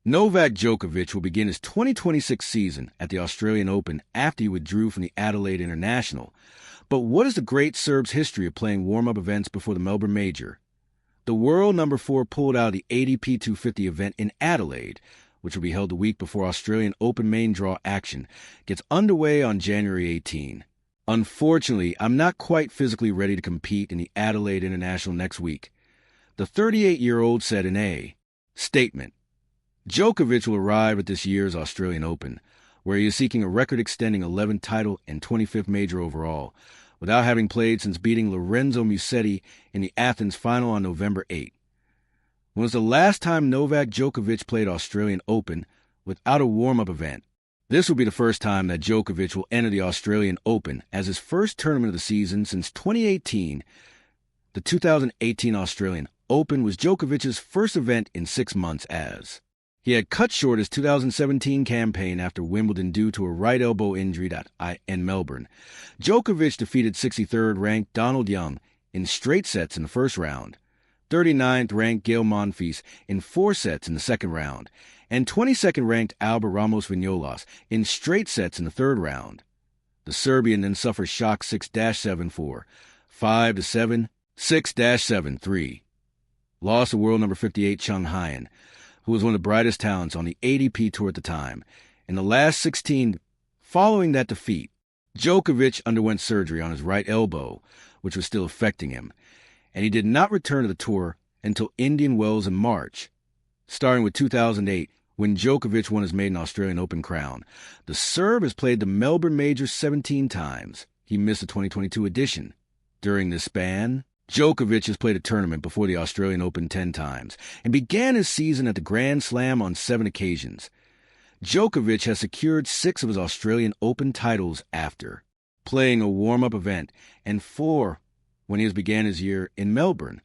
Novak Djokovic will begin his 2026 season at the Australian Open after he withdrew from the Adelaide International. But what is the great Serb's history of playing warm-up events before the Melbourne Major? The world number 4 pulled out of the ATP 250 event in Adelaide, which will be held the week before Australian Open main draw action gets underway on January 18. Unfortunately, I'm not quite physically ready to compete in the Adelaide International next week. The 38-year-old said in a statement. Djokovic will arrive at this year's Australian Open, where he is seeking a record-extending 11th title and 25th major overall, without having played since beating Lorenzo Musetti in the Athens final on November 8. When was the last time Novak Djokovic played Australian Open without a warm-up event? This will be the first time that Djokovic will enter the Australian Open as his first tournament of the season since 2018. The 2018 Australian Open was Djokovic's first event in 6 months as he had cut short his 2017 campaign after Wimbledon due to a right elbow injury in Melbourne. Djokovic defeated 63rd-ranked Donald Young in straight sets in the first round, 39th-ranked Gael Monfils in 4 sets in the second round, and 22nd-ranked Albert Ramos Vinolas in straight sets in the third round. The Serbian then suffered shock 6-7-4, 5-7, 6-7-3. Lost to world number 58 Chung Hyen, who was one of the brightest talents on the ATP Tour at the time. In the last 16 following that defeat, Djokovic underwent surgery on his right elbow, which was still affecting him, and he did not return to the tour until Indian Wells in March. Starting with 2008, when Djokovic won his maiden Australian Open crown, the Serb has played the Melbourne Major 17 times. He missed the 2022 edition. During this span, Djokovic has played a tournament before the Australian Open 10 times and began his season at the Grand Slam on 7 occasions. Djokovic has secured 6 of his Australian Open titles after playing a warm-up event and 4 when he began his year in Melbourne.